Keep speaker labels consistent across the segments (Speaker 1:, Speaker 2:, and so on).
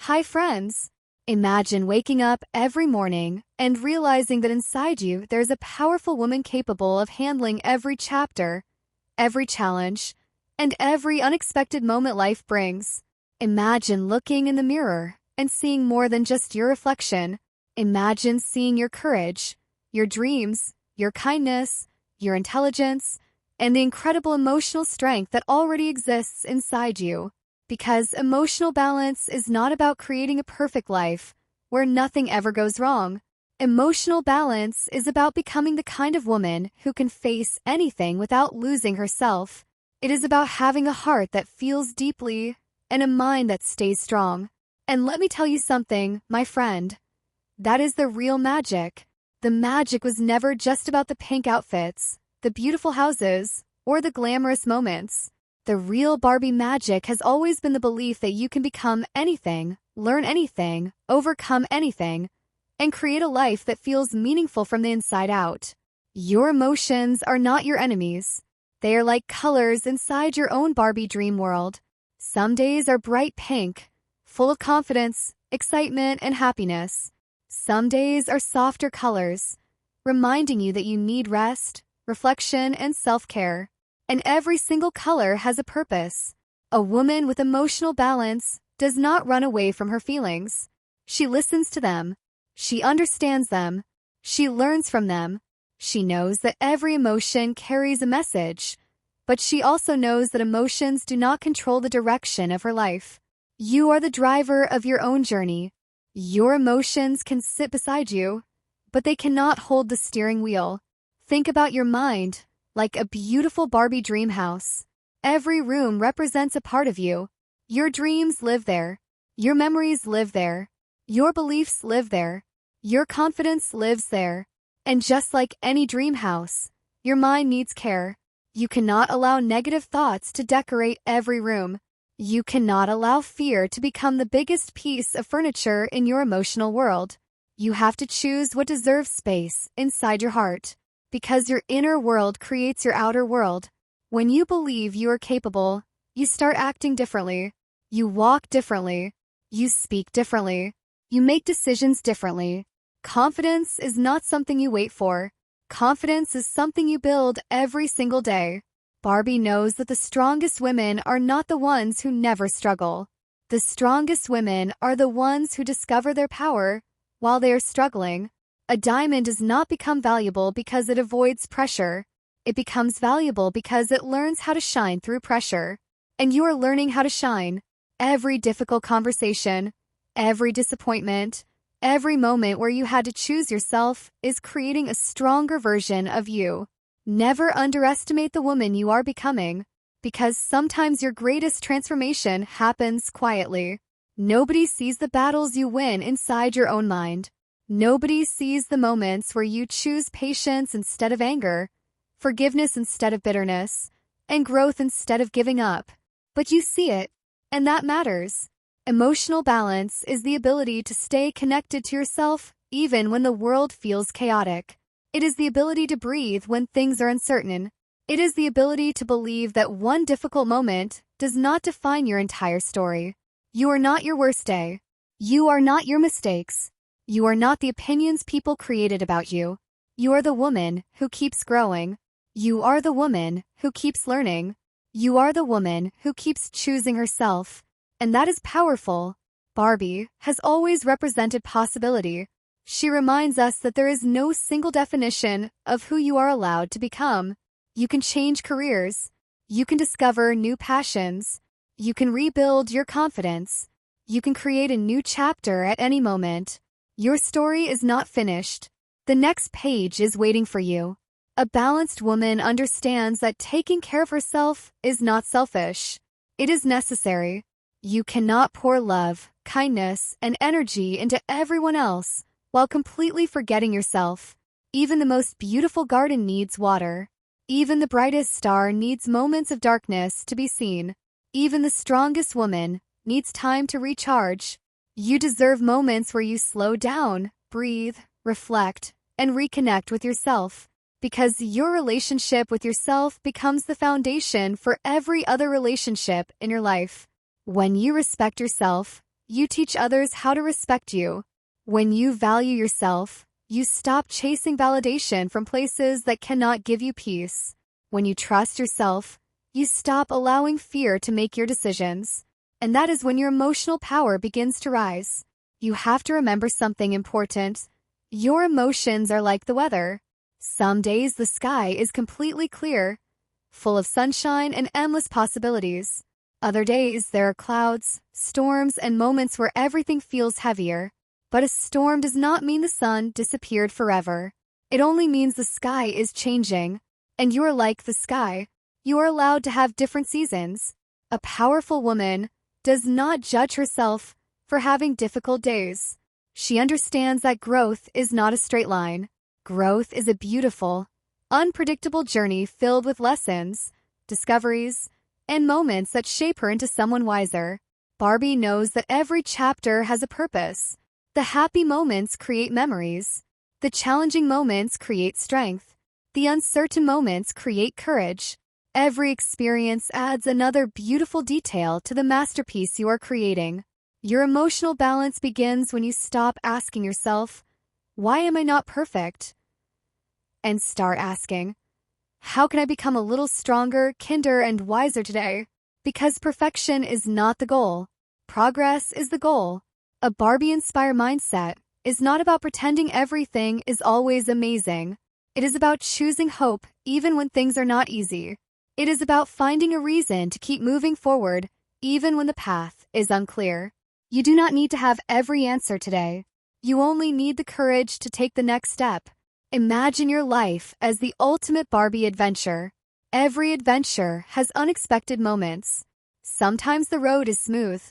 Speaker 1: Hi friends! Imagine waking up every morning and realizing that inside you there's a powerful woman capable of handling every chapter, every challenge, and every unexpected moment life brings. Imagine looking in the mirror and seeing more than just your reflection. Imagine seeing your courage, your dreams, your kindness, your intelligence, and the incredible emotional strength that already exists inside you. Because emotional balance is not about creating a perfect life where nothing ever goes wrong. Emotional balance is about becoming the kind of woman who can face anything without losing herself. It is about having a heart that feels deeply and a mind that stays strong. And let me tell you something, my friend. That is the real magic. The magic was never just about the pink outfits, the beautiful houses, or the glamorous moments. The real Barbie magic has always been the belief that you can become anything, learn anything, overcome anything, and create a life that feels meaningful from the inside out. Your emotions are not your enemies. They are like colors inside your own Barbie dream world. Some days are bright pink, full of confidence, excitement, and happiness. Some days are softer colors, reminding you that you need rest, reflection, and self-care. And every single color has a purpose. A woman with emotional balance does not run away from her feelings. She listens to them. She understands them. She learns from them. She knows that every emotion carries a message, but she also knows that emotions do not control the direction of her life. You are the driver of your own journey. Your emotions can sit beside you, but they cannot hold the steering wheel. Think about your mind like a beautiful Barbie dream house. Every room represents a part of you. Your dreams live there. Your memories live there. Your beliefs live there. Your confidence lives there. And just like any dream house, your mind needs care. You cannot allow negative thoughts to decorate every room. You cannot allow fear to become the biggest piece of furniture in your emotional world. You have to choose what deserves space inside your heart. Because your inner world creates your outer world. When you believe you are capable, you start acting differently. You walk differently. You speak differently. You make decisions differently. Confidence is not something you wait for. Confidence is something you build every single day. Barbie knows that the strongest women are not the ones who never struggle. The strongest women are the ones who discover their power while they are struggling. A diamond does not become valuable because it avoids pressure. It becomes valuable because it learns how to shine through pressure. And you are learning how to shine. Every difficult conversation, every disappointment, every moment where you had to choose yourself is creating a stronger version of you. Never underestimate the woman you are becoming, because sometimes your greatest transformation happens quietly. Nobody sees the battles you win inside your own mind. Nobody sees the moments where you choose patience instead of anger, forgiveness instead of bitterness, and growth instead of giving up. But you see it, and that matters. Emotional balance is the ability to stay connected to yourself even when the world feels chaotic. It is the ability to breathe when things are uncertain. It is the ability to believe that one difficult moment does not define your entire story. You are not your worst day. You are not your mistakes. You are not the opinions people created about you. You are the woman who keeps growing. You are the woman who keeps learning. You are the woman who keeps choosing herself. And that is powerful. Barbie has always represented possibility. She reminds us that there is no single definition of who you are allowed to become. You can change careers. You can discover new passions. You can rebuild your confidence. You can create a new chapter at any moment. Your story is not finished. The next page is waiting for you. A balanced woman understands that taking care of herself is not selfish. It is necessary. You cannot pour love, kindness, and energy into everyone else while completely forgetting yourself. Even the most beautiful garden needs water. Even the brightest star needs moments of darkness to be seen. Even the strongest woman needs time to recharge. You deserve moments where you slow down, breathe, reflect, and reconnect with yourself. Because your relationship with yourself becomes the foundation for every other relationship in your life. When you respect yourself, You teach others how to respect you. When you value yourself, you stop chasing validation from places that cannot give you peace. When you trust yourself, you stop allowing fear to make your decisions. And that is when your emotional power begins to rise. You have to remember something important. Your emotions are like the weather. Some days the sky is completely clear, full of sunshine and endless possibilities. Other days there are clouds, storms, and moments where everything feels heavier. But a storm does not mean the sun disappeared forever. It only means the sky is changing. And you are like the sky. You are allowed to have different seasons. A powerful woman does not judge herself for having difficult days. She understands that growth is not a straight line. Growth is a beautiful, unpredictable journey filled with lessons, discoveries, and moments that shape her into someone wiser. Barbie knows that every chapter has a purpose. The happy moments create memories. The challenging moments create strength. The uncertain moments create courage. Every experience adds another beautiful detail to the masterpiece you are creating. Your emotional balance begins when you stop asking yourself, "Why am I not perfect?" and start asking, "How can I become a little stronger, kinder, and wiser today?" Because perfection is not the goal. Progress is the goal. A Barbie-inspired mindset is not about pretending everything is always amazing. It is about choosing hope even when things are not easy. It is about finding a reason to keep moving forward even when the path is unclear. You do not need to have every answer today. You only need the courage to take the next step. Imagine your life as the ultimate Barbie adventure. Every adventure has unexpected moments. Sometimes the road is smooth,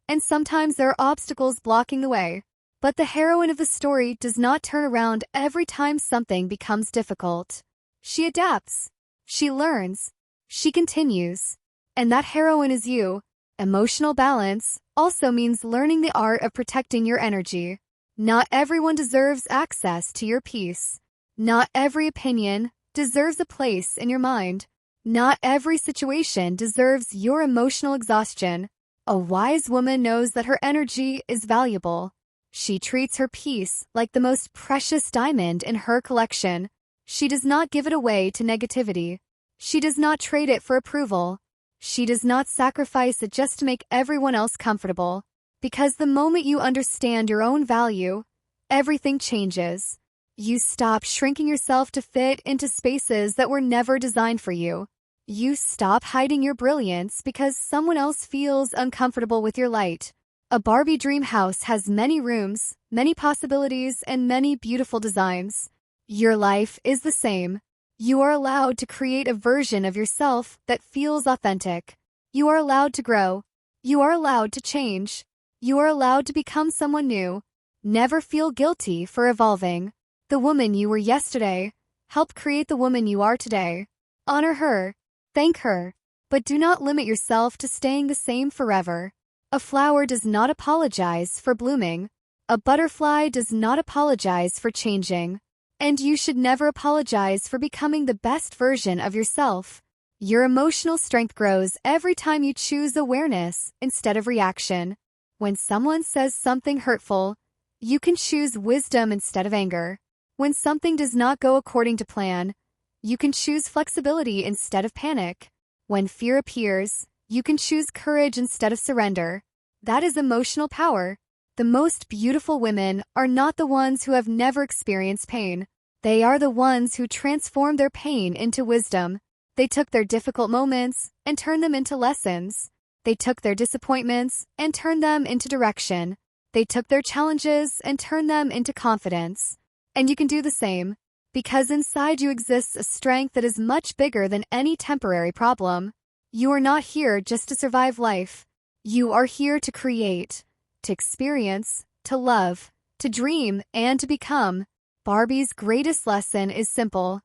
Speaker 1: and sometimes there are obstacles blocking the way. But the heroine of the story does not turn around every time something becomes difficult. She adapts. She learns. She continues. And that heroine is you. Emotional balance also means learning the art of protecting your energy. Not everyone deserves access to your peace. Not every opinion deserves a place in your mind. Not every situation deserves your emotional exhaustion. A wise woman knows that her energy is valuable. She treats her peace like the most precious diamond in her collection. She does not give it away to negativity. She does not trade it for approval. She does not sacrifice it just to make everyone else comfortable. Because the moment you understand your own value, everything changes. You stop shrinking yourself to fit into spaces that were never designed for you. You stop hiding your brilliance because someone else feels uncomfortable with your light. A Barbie dream house has many rooms, many possibilities, and many beautiful designs. Your life is the same. You are allowed to create a version of yourself that feels authentic. You are allowed to grow. You are allowed to change. You are allowed to become someone new. Never feel guilty for evolving. The woman you were yesterday helped create the woman you are today. Honor her. Thank her. But do not limit yourself to staying the same forever. A flower does not apologize for blooming. A butterfly does not apologize for changing. And you should never apologize for becoming the best version of yourself. Your emotional strength grows every time you choose awareness instead of reaction. When someone says something hurtful, you can choose wisdom instead of anger. When something does not go according to plan, you can choose flexibility instead of panic. When fear appears, you can choose courage instead of surrender. That is emotional power. The most beautiful women are not the ones who have never experienced pain. They are the ones who transform their pain into wisdom. They took their difficult moments and turned them into lessons. They took their disappointments and turned them into direction. They took their challenges and turned them into confidence. And you can do the same, because inside you exists a strength that is much bigger than any temporary problem. You are not here just to survive life. You are here to create, to experience, to love, to dream, and to become. Barbie's greatest lesson is simple.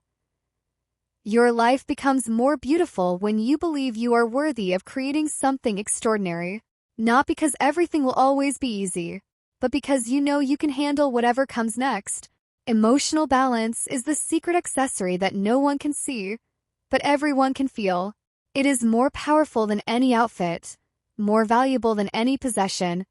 Speaker 1: Your life becomes more beautiful when you believe you are worthy of creating something extraordinary. Not because everything will always be easy, but because you know you can handle whatever comes next. Emotional balance is the secret accessory that no one can see, but everyone can feel. It is more powerful than any outfit, more valuable than any possession,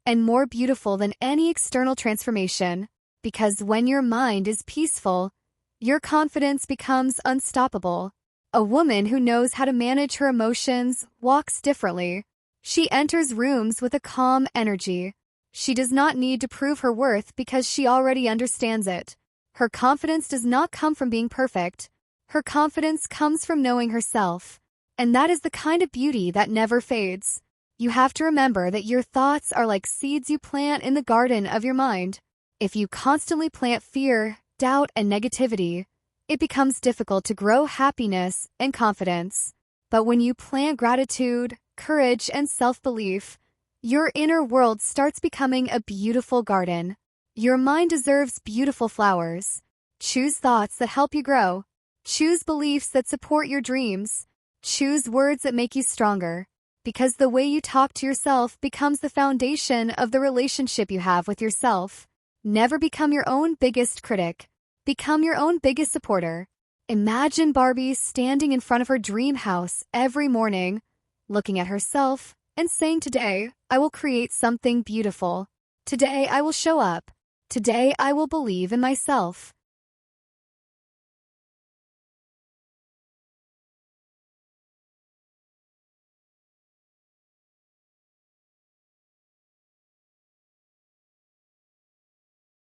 Speaker 1: and more beautiful than any external transformation. Because when your mind is peaceful, your confidence becomes unstoppable. A woman who knows how to manage her emotions walks differently. She enters rooms with a calm energy. She does not need to prove her worth because she already understands it. Her confidence does not come from being perfect. Her confidence comes from knowing herself. And that is the kind of beauty that never fades. You have to remember that your thoughts are like seeds you plant in the garden of your mind. If you constantly plant fear, doubt, and negativity, it becomes difficult to grow happiness and confidence. But when you plant gratitude, courage, and self-belief, your inner world starts becoming a beautiful garden. Your mind deserves beautiful flowers. Choose thoughts that help you grow. Choose beliefs that support your dreams. Choose words that make you stronger. Because the way you talk to yourself becomes the foundation of the relationship you have with yourself. Never become your own biggest critic. Become your own biggest supporter. Imagine Barbie standing in front of her dream house every morning, looking at herself and saying, "Today, I will create something beautiful. Today, I will show up. Today, I will believe in myself."